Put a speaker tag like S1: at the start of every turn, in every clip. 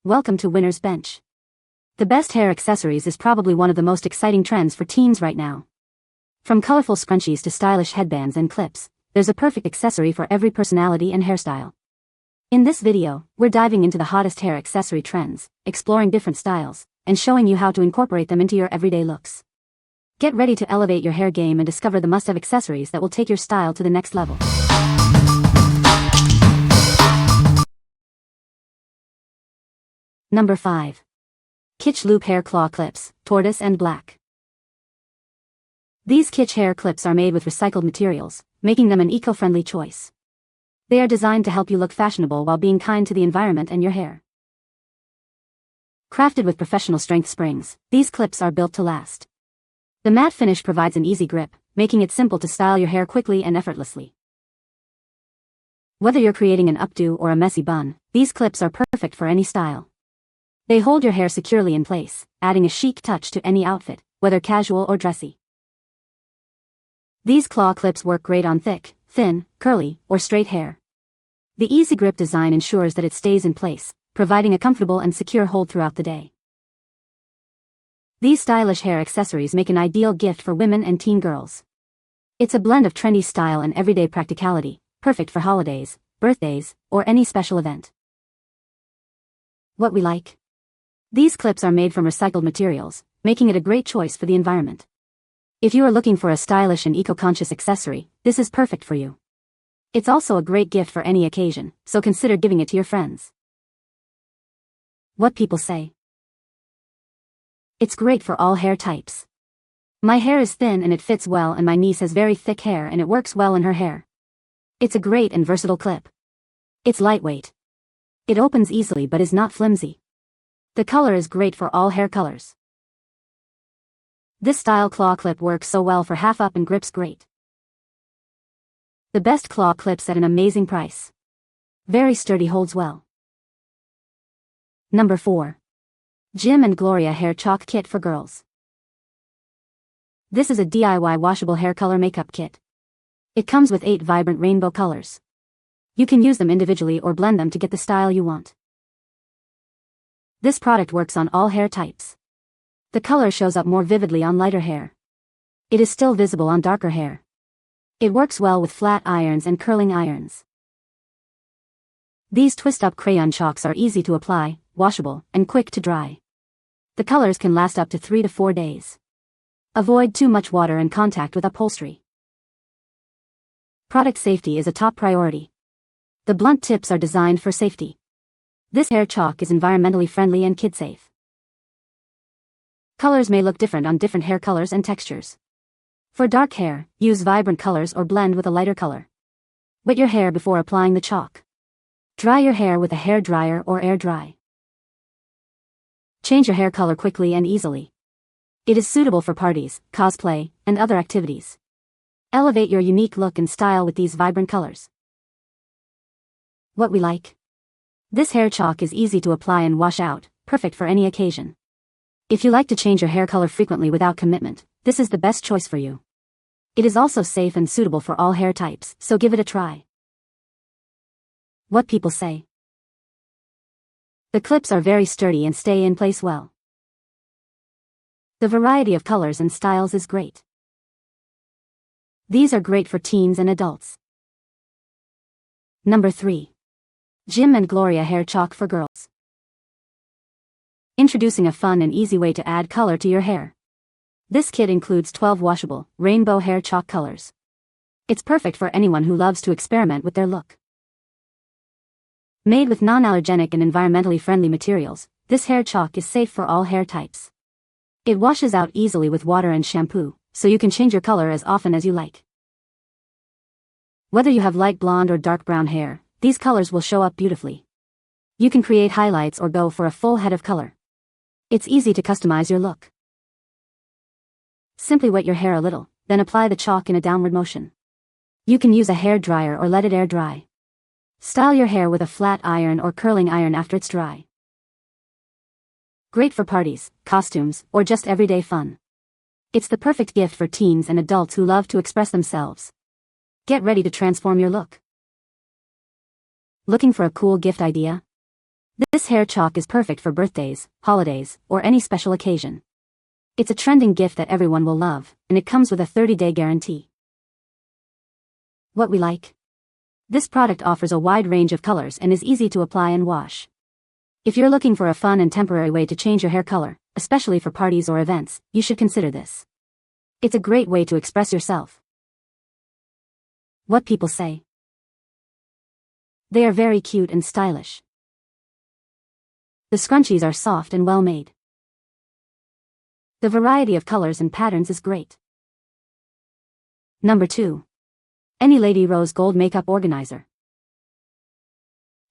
S1: Welcome to Winner's Bench. The best hair accessories is probably one of the most exciting trends for teens right now. From colorful scrunchies to stylish headbands and clips, there's a perfect accessory for every personality and hairstyle. In this video, we're diving into the hottest hair accessory trends, exploring different styles, and showing you how to incorporate them into your everyday looks. Get ready to elevate your hair game and discover the must-have accessories that will take your style to the next level. Number 5. Kitsch Loop Hair Claw Clips, Tortoise and Black. These Kitsch hair clips are made with recycled materials, making them an eco-friendly choice. They are designed to help you look fashionable while being kind to the environment and your hair. Crafted with professional strength springs, these clips are built to last. The matte finish provides an easy grip, making it simple to style your hair quickly and effortlessly. Whether you're creating an updo or a messy bun, these clips are perfect for any style. They hold your hair securely in place, adding a chic touch to any outfit, whether casual or dressy. These claw clips work great on thick, thin, curly, or straight hair. The easy grip design ensures that it stays in place, providing a comfortable and secure hold throughout the day. These stylish hair accessories make an ideal gift for women and teen girls. It's a blend of trendy style and everyday practicality, perfect for holidays, birthdays, or any special event. What we like? These clips are made from recycled materials, making it a great choice for the environment. If you are looking for a stylish and eco-conscious accessory, this is perfect for you. It's also a great gift for any occasion, so consider giving it to your friends. What people say? It's great for all hair types. My hair is thin and it fits well, and my niece has very thick hair and it works well in her hair. It's a great and versatile clip. It's lightweight. It opens easily but is not flimsy. The color is great for all hair colors. This style claw clip works so well for half up and grips great. The best claw clips at an amazing price. Very sturdy, holds well. Number 4. Jim&Gloria Hair Chalk Kit for Girls. This is a DIY washable hair color makeup kit. It comes with 8 vibrant rainbow colors. You can use them individually or blend them to get the style you want. This product works on all hair types. The color shows up more vividly on lighter hair. It is still visible on darker hair. It works well with flat irons and curling irons. These twist-up crayon chalks are easy to apply, washable, and quick to dry. The colors can last up to 3 to 4 days. Avoid too much water and contact with upholstery. Product safety is a top priority. The blunt tips are designed for safety. This hair chalk is environmentally friendly and kid-safe. Colors may look different on different hair colors and textures. For dark hair, use vibrant colors or blend with a lighter color. Wet your hair before applying the chalk. Dry your hair with a hair dryer or air dry. Change your hair color quickly and easily. It is suitable for parties, cosplay, and other activities. Elevate your unique look and style with these vibrant colors. What we like? This hair chalk is easy to apply and wash out, perfect for any occasion. If you like to change your hair color frequently without commitment, this is the best choice for you. It is also safe and suitable for all hair types, so give it a try. What people say? The clips are very sturdy and stay in place well. The variety of colors and styles is great. These are great for teens and adults. Number 3. Jim&Gloria Hair Chalk for Girls. Introducing a fun and easy way to add color to your hair. This kit includes 12 washable, rainbow hair chalk colors. It's perfect for anyone who loves to experiment with their look. Made with non-allergenic and environmentally friendly materials, this hair chalk is safe for all hair types. It washes out easily with water and shampoo, so you can change your color as often as you like. Whether you have light blonde or dark brown hair, these colors will show up beautifully. You can create highlights or go for a full head of color. It's easy to customize your look. Simply wet your hair a little, then apply the chalk in a downward motion. You can use a hair dryer or let it air dry. Style your hair with a flat iron or curling iron after it's dry. Great for parties, costumes, or just everyday fun. It's the perfect gift for teens and adults who love to express themselves. Get ready to transform your look. Looking for a cool gift idea? This hair chalk is perfect for birthdays, holidays, or any special occasion. It's a trending gift that everyone will love, and it comes with a 30-day guarantee. What we like. This product offers a wide range of colors and is easy to apply and wash. If you're looking for a fun and temporary way to change your hair color, especially for parties or events, you should consider this. It's a great way to express yourself. What people say. They are very cute and stylish. The scrunchies are soft and well made. The variety of colors and patterns is great. Number 2. Anylady Rose Gold Makeup Organizer.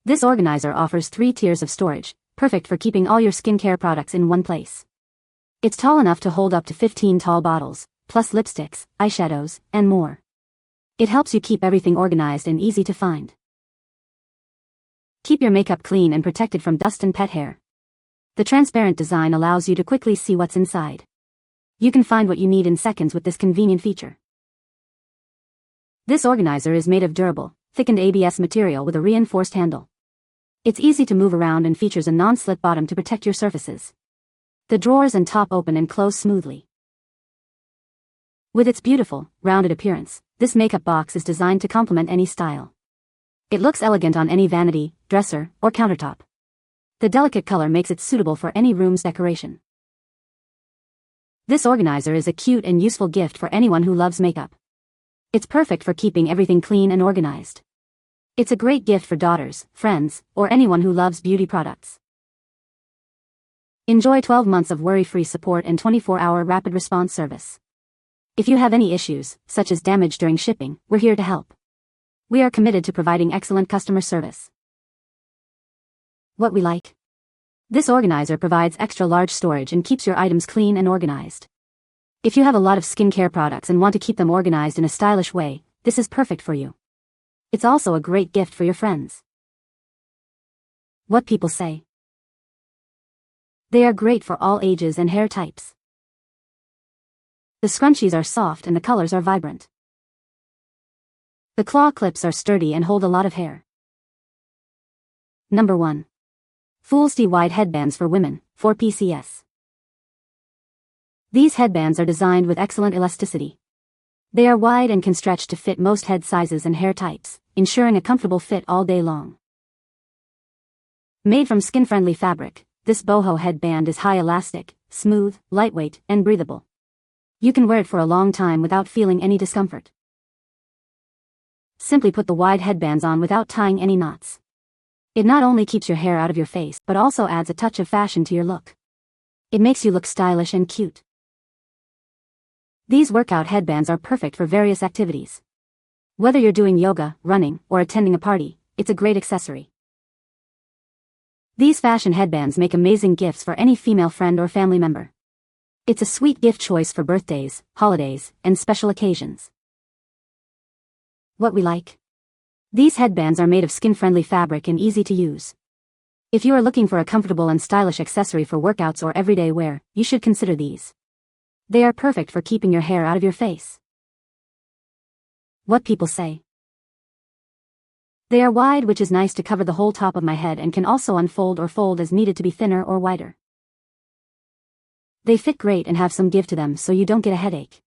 S1: This organizer offers 3 tiers of storage, perfect for keeping all your skincare products in one place. It's tall enough to hold up to 15 tall bottles, plus lipsticks, eyeshadows, and more. It helps you keep everything organized and easy to find. Keep your makeup clean and protected from dust and pet hair. The transparent design allows you to quickly see what's inside. You can find what you need in seconds with this convenient feature. This organizer is made of durable, thickened ABS material with a reinforced handle. It's easy to move around and features a non-slip bottom to protect your surfaces. The drawers and top open and close smoothly. With its beautiful, rounded appearance, this makeup box is designed to complement any style. It looks elegant on any vanity, dresser, or countertop. The delicate color makes it suitable for any room's decoration. This organizer is a cute and useful gift for anyone who loves makeup. It's perfect for keeping everything clean and organized. It's a great gift for daughters, friends, or anyone who loves beauty products. Enjoy 12 months of worry-free support and 24-hour rapid response service. If you have any issues, such as damage during shipping, we're here to help. We are committed to providing excellent customer service. What we like. This organizer provides extra large storage and keeps your items clean and organized. If you have a lot of skincare products and want to keep them organized in a stylish way, this is perfect for you. It's also a great gift for your friends. What people say. They are great for all ages and hair types. The scrunchies are soft and the colors are vibrant. The claw clips are sturdy and hold a lot of hair. Number 1. FULZTEY Wide Headbands for Women, 4 PCS. These headbands are designed with excellent elasticity. They are wide and can stretch to fit most head sizes and hair types, ensuring a comfortable fit all day long. Made from skin-friendly fabric, this boho headband is high elastic, smooth, lightweight, and breathable. You can wear it for a long time without feeling any discomfort. Simply put the wide headbands on without tying any knots. It not only keeps your hair out of your face but also adds a touch of fashion to your look. It makes you look stylish and cute. These workout headbands are perfect for various activities. Whether you're doing yoga, running, or attending a party, it's a great accessory. These fashion headbands make amazing gifts for any female friend or family member. It's a sweet gift choice for birthdays, holidays, and special occasions. What we like. These headbands are made of skin-friendly fabric and easy to use. If you are looking for a comfortable and stylish accessory for workouts or everyday wear, you should consider these. They are perfect for keeping your hair out of your face. What people say. They are wide, which is nice to cover the whole top of my head, and can also unfold or fold as needed to be thinner or wider. They fit great and have some give to them so you don't get a headache.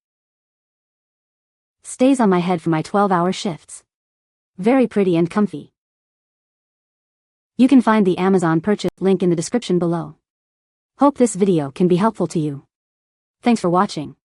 S1: Stays on my head for my 12-hour shifts. Very pretty and comfy. You can find the Amazon purchase link in the description below. Hope this video can be helpful to you. Thanks for watching.